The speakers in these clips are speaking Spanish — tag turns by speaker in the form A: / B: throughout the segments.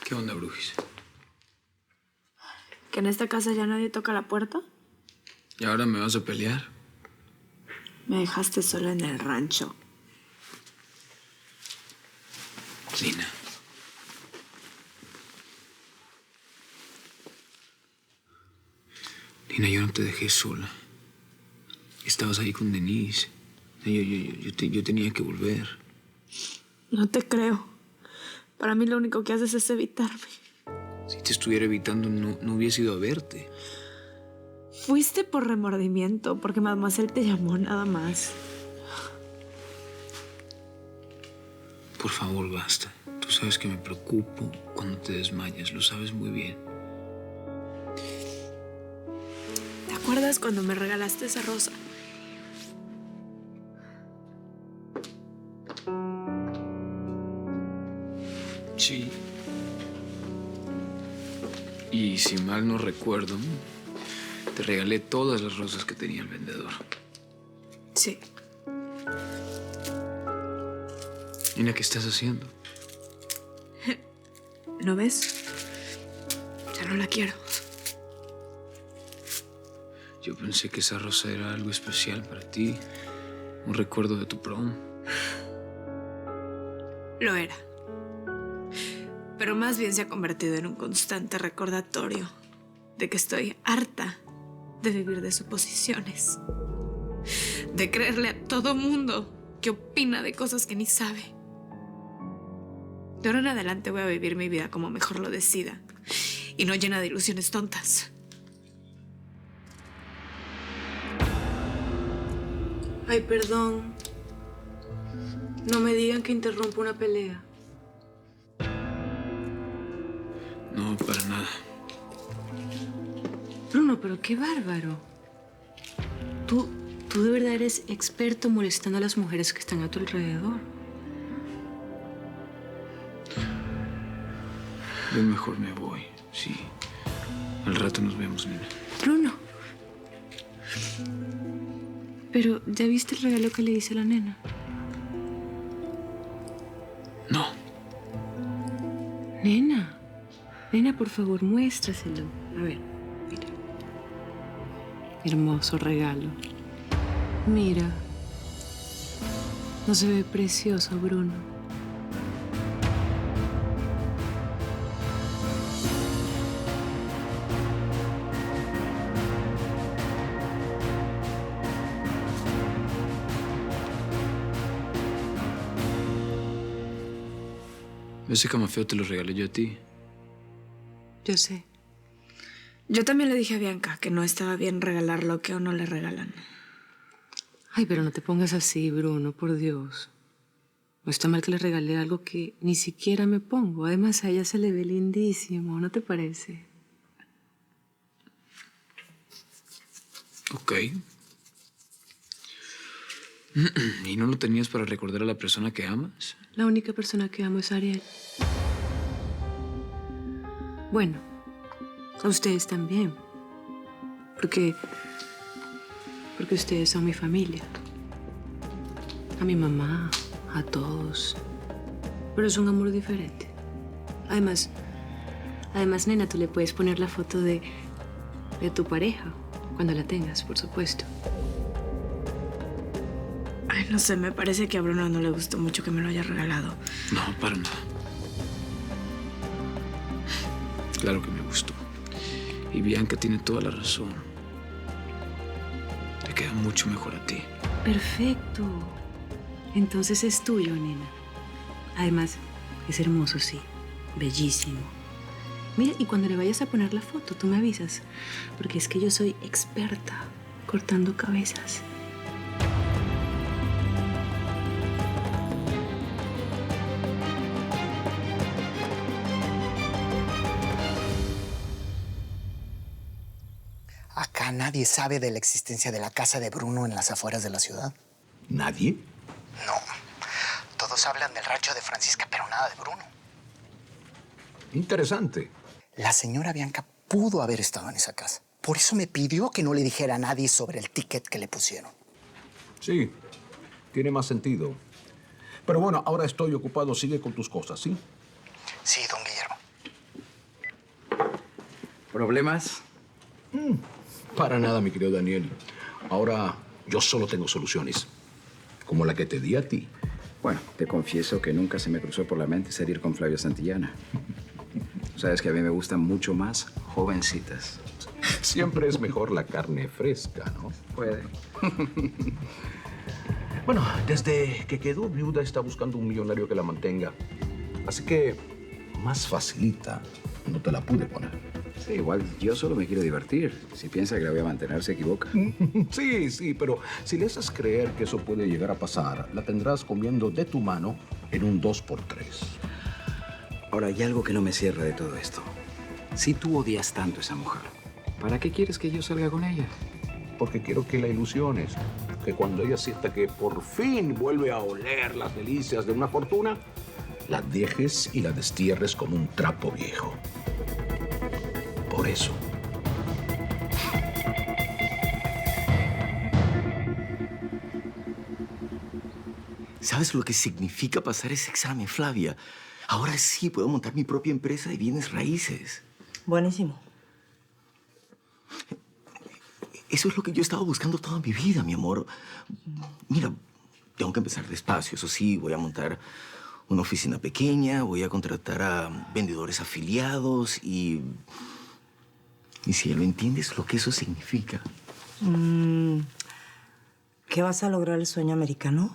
A: ¿Qué onda, Brujis?
B: ¿Que en esta casa ya nadie toca la puerta?
A: ¿Y ahora me vas a pelear?
B: Me dejaste sola en el rancho.
A: Lina. Lina, yo no te dejé sola. Estabas ahí con Denise. Yo tenía que volver.
B: No te creo. Para mí lo único que haces es evitarme.
A: Si te estuviera evitando, no hubiese ido a verte.
B: Fuiste por remordimiento, porque Mademoiselle te llamó nada más.
A: Por favor, basta. Tú sabes que me preocupo cuando te desmayas. Lo sabes muy bien.
B: ¿Te acuerdas cuando me regalaste esa rosa?
A: Sí. Y si mal no recuerdo, te regalé todas las rosas que tenía el vendedor.
B: Sí.
A: Lina, ¿qué estás haciendo?
B: ¿No ves? Ya no la quiero.
A: Yo pensé que esa rosa era algo especial para ti. Un recuerdo de tu prom.
B: Lo era. Pero más bien se ha convertido en un constante recordatorio de que estoy harta de vivir de suposiciones. De creerle a todo mundo que opina de cosas que ni sabe. De ahora en adelante voy a vivir mi vida como mejor lo decida y no llena de ilusiones tontas. Ay, perdón. No me digan que interrumpo una pelea.
A: No, para nada.
C: Bruno, pero qué bárbaro. Tú de verdad eres experto molestando a las mujeres que están a tu alrededor.
A: Yo mejor me voy. Sí. Al rato nos vemos, Lina.
C: Bruno. Pero, ¿ya viste el regalo que le hice a la nena?
A: No.
C: Nena. Nena, por favor, muéstraselo. A ver, mira. Hermoso regalo. Mira. No se ve precioso, Bruno.
A: Ese camafeo te lo regalé yo a ti.
C: Yo sé.
B: Yo también le dije a Bianca que no estaba bien regalar lo que a uno le regalan.
C: Ay, pero no te pongas así, Bruno, por Dios. No está mal que le regale algo que ni siquiera me pongo. Además, a ella se le ve lindísimo, ¿no te parece?
A: Ok. ¿Y no lo tenías para recordar a la persona que amas?
C: La única persona que amo es Ariel. Bueno, a ustedes también. Porque ustedes son mi familia. A mi mamá, a todos. Pero es un amor diferente. Además, nena, tú le puedes poner la foto de tu pareja, cuando la tengas, por supuesto.
B: Ay, no sé, me parece que a Bruno no le gustó mucho que me lo haya regalado.
A: No, para nada. Claro que me gustó. Y Bianca tiene toda la razón. Te queda mucho mejor a ti.
C: Perfecto. Entonces es tuyo, nena. Además, es hermoso, sí. Bellísimo. Mira, y cuando le vayas a poner la foto, tú me avisas. Porque es que yo soy experta cortando cabezas.
D: Acá nadie sabe de la existencia de la casa de Bruno en las afueras de la ciudad.
E: ¿Nadie?
D: No. Todos hablan del rancho de Francisca, pero nada de Bruno.
E: Interesante.
D: La señora Bianca pudo haber estado en esa casa. Por eso me pidió que no le dijera a nadie sobre el ticket que le pusieron.
E: Sí, tiene más sentido. Pero bueno, ahora estoy ocupado. Sigue con tus cosas, ¿sí?
D: Sí, don Guillermo.
F: ¿Problemas?
E: Para nada, mi querido Daniel. Ahora yo solo tengo soluciones, como la que te di a ti.
F: Bueno, te confieso que nunca se me cruzó por la mente salir con Flavia Santillana. Sabes que a mí me gustan mucho más jovencitas.
E: Siempre es mejor la carne fresca, ¿no?
F: Puede.
E: Bueno, desde que quedó viuda está buscando un millonario que la mantenga. Así que más facilita no te la pude poner.
F: Sí, igual yo solo me quiero divertir. Si piensa que la voy a mantener, se equivoca.
E: Sí, pero si le haces creer que eso puede llegar a pasar, la tendrás comiendo de tu mano en un 2x3.
F: Ahora, hay algo que no me cierra de todo esto. Si tú odias tanto a esa mujer, ¿para qué quieres que yo salga con ella?
E: Porque quiero que la ilusiones, que cuando ella sienta que por fin vuelve a oler las delicias de una fortuna, la dejes y la destierres como un trapo viejo. Por eso.
G: ¿Sabes lo que significa pasar ese examen, Flavia? Ahora sí puedo montar mi propia empresa de bienes raíces.
H: Buenísimo.
G: Eso es lo que yo he estado buscando toda mi vida, mi amor. Mira, tengo que empezar despacio, eso sí. Voy a montar una oficina pequeña, voy a contratar a vendedores afiliados y si ya lo entiendes, lo que eso significa.
H: ¿Qué vas a lograr el sueño americano?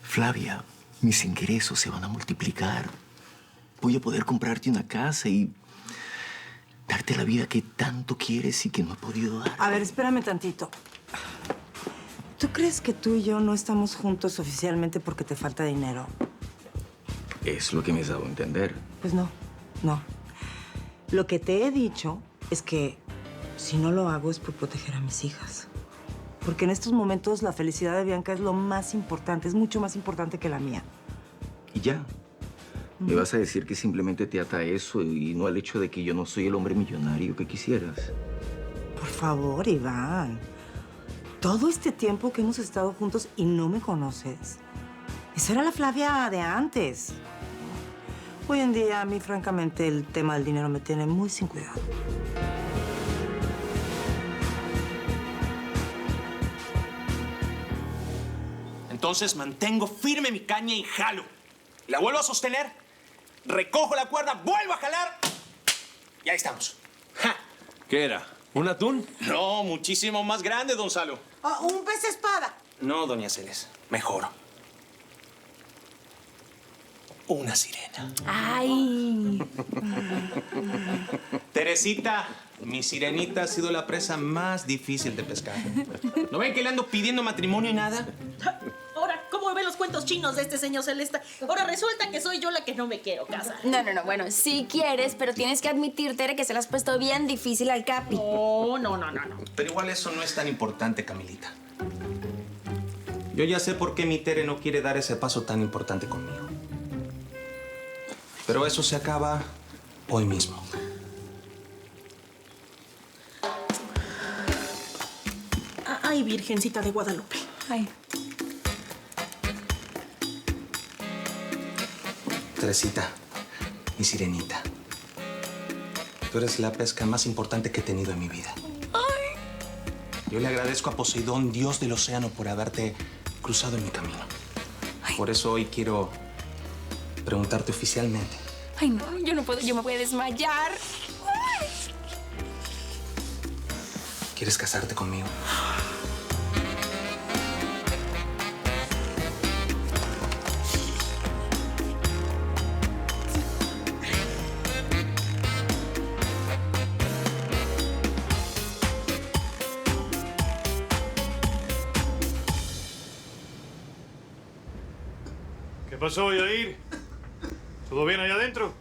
G: Flavia, mis ingresos se van a multiplicar. Voy a poder comprarte una casa y darte la vida que tanto quieres y que no he podido dar.
H: A ver, espérame tantito. ¿Tú crees que tú y yo no estamos juntos oficialmente porque te falta dinero?
G: Es lo que me has dado a entender.
H: Pues no. Lo que te he dicho es que si no lo hago es por proteger a mis hijas. Porque en estos momentos la felicidad de Bianca es lo más importante, es mucho más importante que la mía.
G: Y ya. ¿Me vas a decir que simplemente te ata a eso y no al hecho de que yo no soy el hombre millonario que quisieras?
H: Por favor, Iván. Todo este tiempo que hemos estado juntos y no me conoces. Esa era la Flavia de antes. Hoy en día, a mí, francamente, el tema del dinero me tiene muy sin cuidado.
I: Entonces mantengo firme mi caña y jalo. La vuelvo a sostener, recojo la cuerda, vuelvo a jalar y ahí estamos. ¡Ja!
J: ¿Qué era? ¿Un atún?
I: No, muchísimo más grande, don Salo.
H: Un pez espada.
I: No, doña Celes, mejor. Una sirena.
K: ¡Ay!
I: Teresita, mi sirenita ha sido la presa más difícil de pescar. ¿No ven que le ando pidiendo matrimonio y nada?
K: Ahora, ¿cómo ven los cuentos chinos de este señor Celeste? Ahora resulta que soy yo la que no me quiero casar.
L: No, bueno, sí quieres, pero tienes que admitir, Tere, que se le has puesto bien difícil al Capi.
K: No.
I: Pero igual eso no es tan importante, Camilita. Yo ya sé por qué mi Tere no quiere dar ese paso tan importante conmigo. Pero eso se acaba hoy mismo.
K: Ay, Virgencita de Guadalupe.
L: Ay.
I: Teresita, mi sirenita. Tú eres la pesca más importante que he tenido en mi vida. Yo le agradezco a Poseidón, dios del océano, por haberte cruzado en mi camino. Por eso hoy quiero preguntarte oficialmente.
L: Ay, no, yo no puedo, yo me voy a desmayar. Ay.
I: ¿Quieres casarte conmigo?
M: ¿Qué pasó, Yair? ¿Todo bien allá adentro?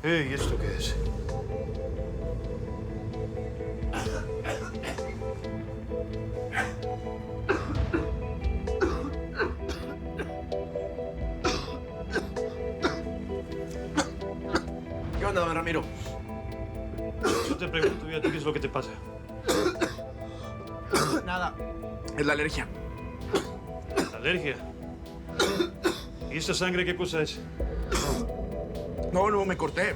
M: ¿Y esto qué es?
J: ¿Qué onda, don Ramiro?
M: Yo te pregunto, ¿y a ti qué es lo que te pasa?
J: Nada. Es la alergia.
M: ¿La alergia? ¿Y esta sangre qué cosa es?
N: No, me corté.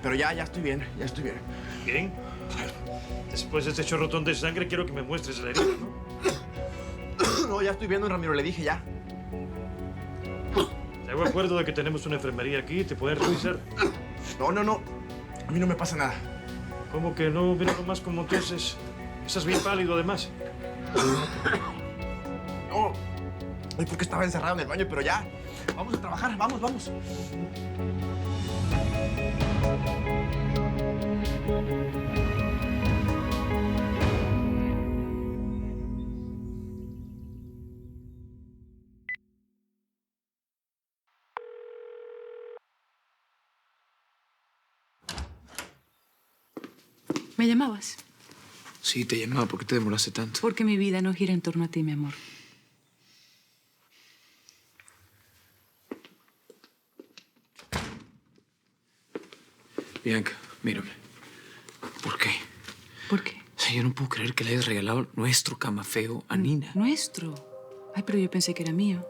N: Pero ya estoy bien, ya estoy bien.
M: Bien. Después de este chorrotón de sangre, quiero que me muestres la herida, ¿no?
N: No, ya estoy bien, don Ramiro, le dije ya.
M: Te hago acuerdo de que tenemos una enfermería aquí y te pueden revisar.
N: No. A mí no me pasa nada.
M: ¿Cómo que no? Mira nomás como entonces. Estás bien pálido, además.
N: No. Es porque estaba encerrado en el baño, pero ya. Vamos a trabajar, vamos.
C: ¿Me llamabas?
A: Sí, te llamaba. ¿Por qué te demoraste tanto?
C: Porque mi vida no gira en torno a ti, mi amor.
A: Bianca, mírame. ¿Por qué?
C: ¿Por qué?
A: O sea, yo no puedo creer que le hayas regalado nuestro camafeo a Nina.
C: ¿Nuestro? Ay, pero yo pensé que era mío.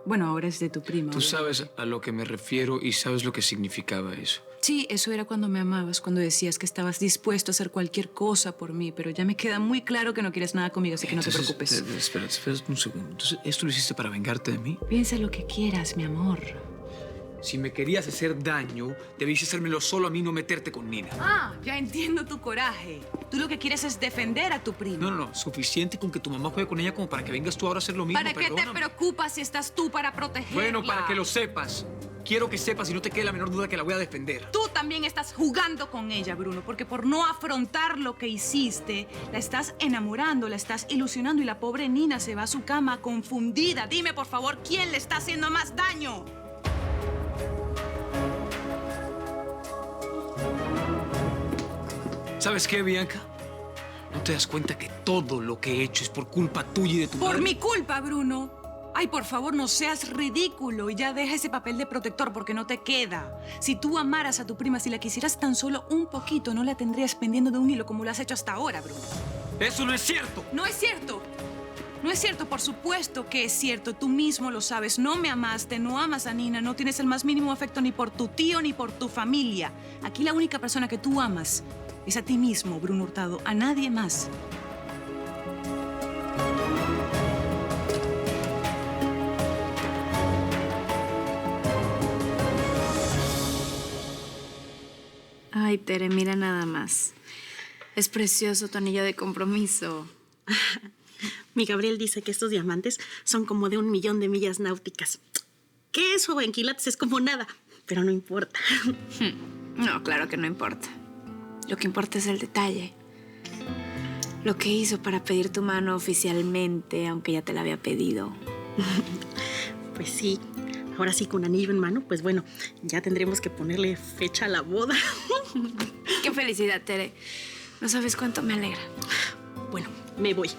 C: Bueno, ahora es de tu prima.
A: Tú sabes a lo que me refiero y sabes lo que significaba eso.
C: Sí, eso era cuando me amabas, cuando decías que estabas dispuesto a hacer cualquier cosa por mí, pero ya me queda muy claro que no quieres nada conmigo, así que no te preocupes.
A: Espera un segundo. Entonces, ¿esto lo hiciste para vengarte de mí?
C: Piensa lo que quieras, mi amor.
A: Si me querías hacer daño, debiste hacérmelo solo a mí, no meterte con Nina.
C: Ah, ya entiendo tu coraje. Tú lo que quieres es defender a tu prima.
A: No. Suficiente con que tu mamá juegue con ella como para que vengas tú ahora a hacer lo mismo.
C: ¿Para qué te preocupas si estás tú para protegerla?
A: Bueno, para que lo sepas. Quiero que sepas y no te quede la menor duda que la voy a defender.
C: Tú también estás jugando con ella, Bruno, porque por no afrontar lo que hiciste, la estás enamorando, la estás ilusionando y la pobre Nina se va a su cama confundida. Dime, por favor, ¿quién le está haciendo más daño?
A: ¿Sabes qué, Bianca? ¿No te das cuenta que todo lo que he hecho es por culpa tuya y de tu madre?
C: Por mi culpa, Bruno. Ay, por favor, no seas ridículo y ya deja ese papel de protector porque no te queda. Si tú amaras a tu prima, si la quisieras tan solo un poquito, no la tendrías pendiendo de un hilo como lo has hecho hasta ahora, Bruno.
A: ¡Eso no es cierto!
C: ¡No es cierto! No es cierto, por supuesto que es cierto. Tú mismo lo sabes. No me amaste, no amas a Nina, no tienes el más mínimo afecto ni por tu tío ni por tu familia. Aquí la única persona que tú amas es a ti mismo, Bruno Hurtado, a nadie más.
B: Ay, Tere, mira nada más. Es precioso tu anillo de compromiso.
K: Mi Gabriel dice que estos diamantes son como de 1.000.000 de millas náuticas. Que eso en quilates es como nada, pero no importa.
B: No, claro que no importa. Lo que importa es el detalle. Lo que hizo para pedir tu mano oficialmente, aunque ya te la había pedido.
K: Pues sí. Ahora sí, con anillo en mano, pues bueno, ya tendremos que ponerle fecha a la boda.
B: Qué felicidad, Tere. No sabes cuánto me alegra.
K: Bueno, me voy.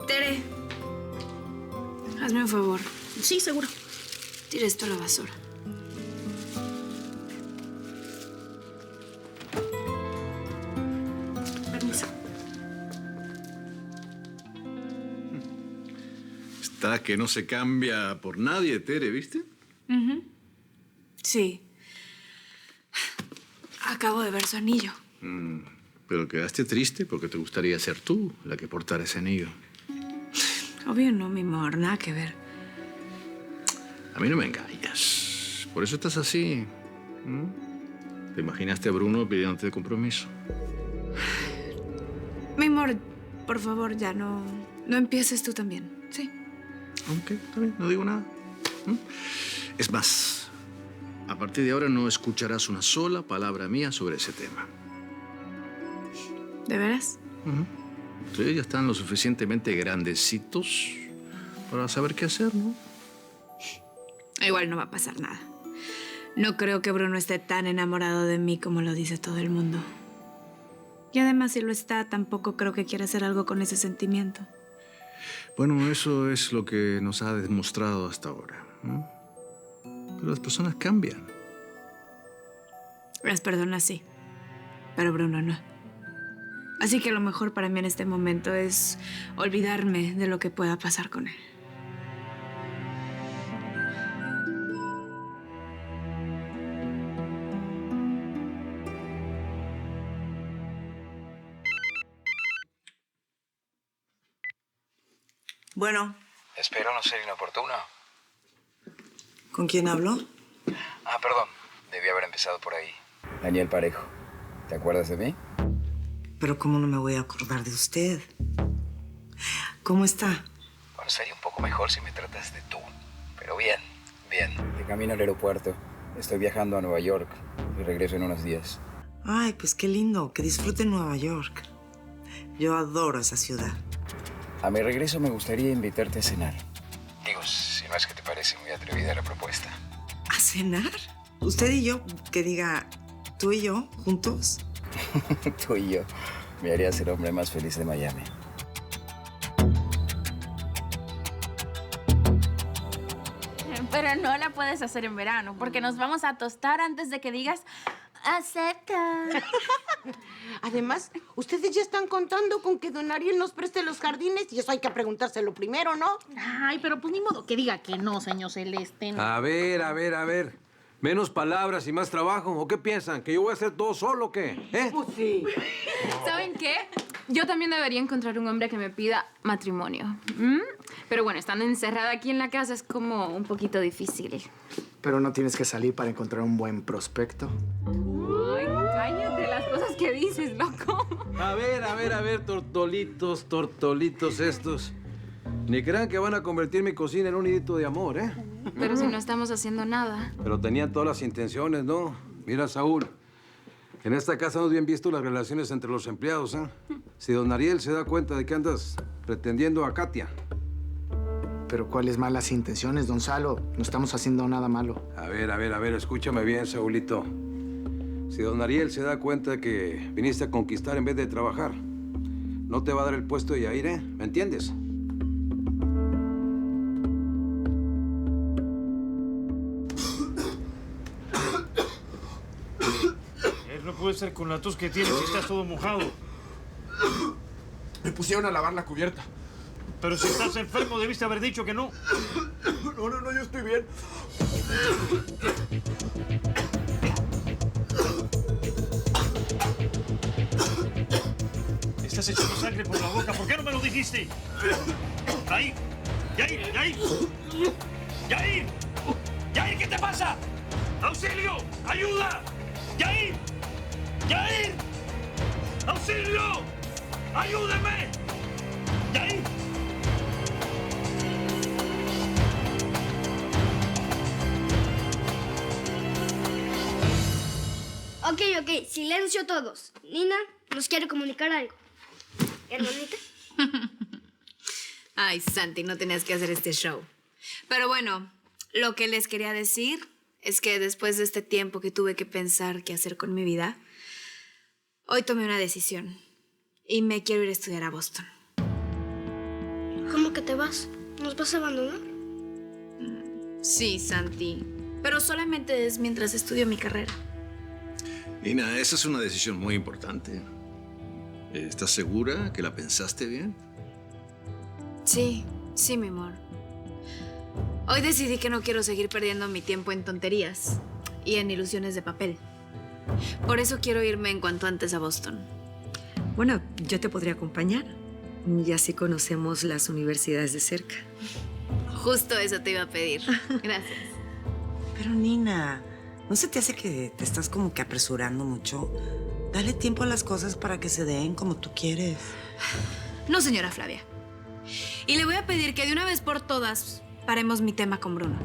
B: Tere, hazme un favor.
K: Sí, seguro.
B: Tira esto a la basura.
K: Permiso.
O: Está que no se cambia por nadie, Tere, ¿viste?
B: Sí. Acabo de ver su anillo.
O: Pero quedaste triste porque te gustaría ser tú la que portara ese anillo.
B: Obvio no, mi amor, nada que ver.
O: A mí no me engañas. Por eso estás así. ¿Te imaginaste a Bruno pidiéndote compromiso?
B: Mi amor, por favor, ya no empieces tú también, ¿sí?
O: Ok, está bien, no digo nada. Es más, a partir de ahora no escucharás una sola palabra mía sobre ese tema.
B: ¿De veras?
O: Sí, ya están lo suficientemente grandecitos para saber qué hacer, ¿no?
B: Igual no va a pasar nada. No creo que Bruno esté tan enamorado de mí como lo dice todo el mundo. Y además, si lo está, tampoco creo que quiera hacer algo con ese sentimiento.
O: Bueno, eso es lo que nos ha demostrado hasta ahora. Pero las personas cambian.
B: Las personas sí, pero Bruno no. Así que lo mejor para mí en este momento es olvidarme de lo que pueda pasar con él.
H: Bueno.
F: Espero no ser inoportuno.
H: ¿Con quién hablo?
F: Perdón. Debí haber empezado por ahí. Daniel Parejo. ¿Te acuerdas de mí?
H: Pero ¿cómo no me voy a acordar de usted? ¿Cómo está?
F: Bueno, sería un poco mejor si me tratas de tú. Pero bien, bien. De camino al aeropuerto. Estoy viajando a Nueva York y regreso en unos días.
H: Ay, pues qué lindo. Que disfrute Nueva York. Yo adoro esa ciudad.
F: A mi regreso me gustaría invitarte a cenar. Digo, si no es que te parece muy atrevida la propuesta.
H: ¿A cenar? ¿Usted y yo? Que diga, ¿tú y yo juntos?
F: Tú y yo. Me harías el hombre más feliz de Miami.
L: Pero no la puedes hacer en verano, porque nos vamos a tostar antes de que digas, acepta.
P: Además, ustedes ya están contando con que don Ariel nos preste los jardines y eso hay que preguntárselo primero, ¿no?
K: Ay, pero pues ni modo que diga que no, señor Celeste. ¿No?
J: A ver. Menos palabras y más trabajo. ¿O qué piensan? ¿Que yo voy a hacer todo solo o qué?
P: Pues sí.
Q: ¿Saben qué? Yo también debería encontrar un hombre que me pida matrimonio. Pero bueno, estando encerrada aquí en la casa es como un poquito difícil.
D: Pero no tienes que salir para encontrar un buen prospecto.
Q: Ay, cállate las cosas que dices, loco.
J: A ver, tortolitos estos. Ni crean que van a convertir mi cocina en un nidito de amor, ¿eh?
Q: Pero si no estamos haciendo nada.
J: Pero tenían todas las intenciones, ¿no? Mira, Saúl, en esta casa no es bien visto las relaciones entre los empleados, ¿eh? Si don Ariel se da cuenta de que andas pretendiendo a Katia.
D: Pero ¿cuáles malas intenciones, don Salo? No estamos haciendo nada malo.
J: A ver, escúchame bien, Saúlito. Si don Ariel se da cuenta de que viniste a conquistar en vez de trabajar, no te va a dar el puesto de Yair, ¿eh? ¿Me entiendes?
M: No puede ser con la tos que tienes si estás todo mojado.
N: Me pusieron a lavar la cubierta.
M: Pero si estás enfermo, debiste haber dicho que no.
N: No, yo estoy bien.
M: Estás echando sangre por la boca. ¿Por qué no me lo dijiste? ¡Yair! ¡Yair, ¿qué te pasa? ¡Auxilio! ¡Ayuda! ¡Yair! ¡Auxilio! ¡Ayúdeme! ¡Yair!
R: Ok, silencio todos. Nina nos quiere comunicar algo. Hermanita.
B: Ay, Santi, no tenías que hacer este show. Pero bueno, lo que les quería decir es que después de este tiempo que tuve que pensar qué hacer con mi vida, hoy tomé una decisión y me quiero ir a estudiar a Boston.
R: ¿Cómo que te vas? ¿Nos vas a abandonar?
B: Sí, Santi, pero solamente es mientras estudio mi carrera.
O: Nina, esa es una decisión muy importante. ¿Estás segura que la pensaste bien?
B: Sí, mi amor. Hoy decidí que no quiero seguir perdiendo mi tiempo en tonterías y en ilusiones de papel. Por eso quiero irme en cuanto antes a Boston.
C: Bueno, yo te podría acompañar. Y así conocemos las universidades de cerca.
B: Justo eso te iba a pedir. Gracias.
H: Pero, Nina, ¿no se te hace que te estás como que apresurando mucho? Dale tiempo a las cosas para que se den como tú quieres.
B: No, señora Flavia. Y le voy a pedir que de una vez por todas paremos mi tema con Bruno.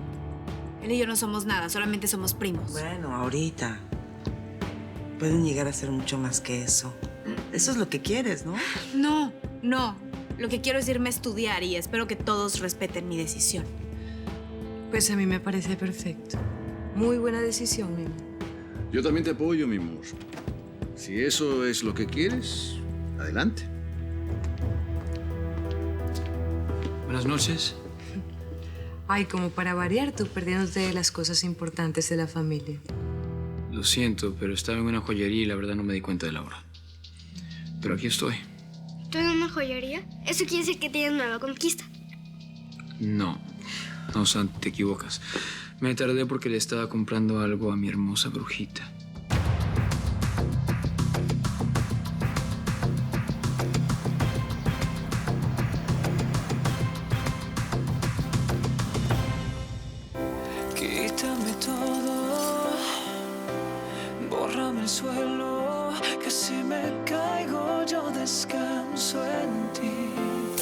B: Él y yo no somos nada, solamente somos primos.
H: Bueno, ahorita. Pueden llegar a ser mucho más que eso. Eso es lo que quieres, ¿no?
B: No. Lo que quiero es irme a estudiar y espero que todos respeten mi decisión.
C: Pues a mí me parece perfecto. Muy buena decisión, mi amor.
O: Yo también te apoyo, mi amor. Si eso es lo que quieres, adelante.
A: Buenas noches.
C: Ay, como para variar, tú perdiéndote de las cosas importantes de la familia.
A: Lo siento, pero estaba en una joyería y la verdad no me di cuenta de la hora. Pero aquí estoy.
R: ¿Tú en una joyería? Eso quiere decir que tienes nueva conquista.
A: No, Santi, te equivocas. Me tardé porque le estaba comprando algo a mi hermosa brujita.
S: que si me caigo yo descanso en ti.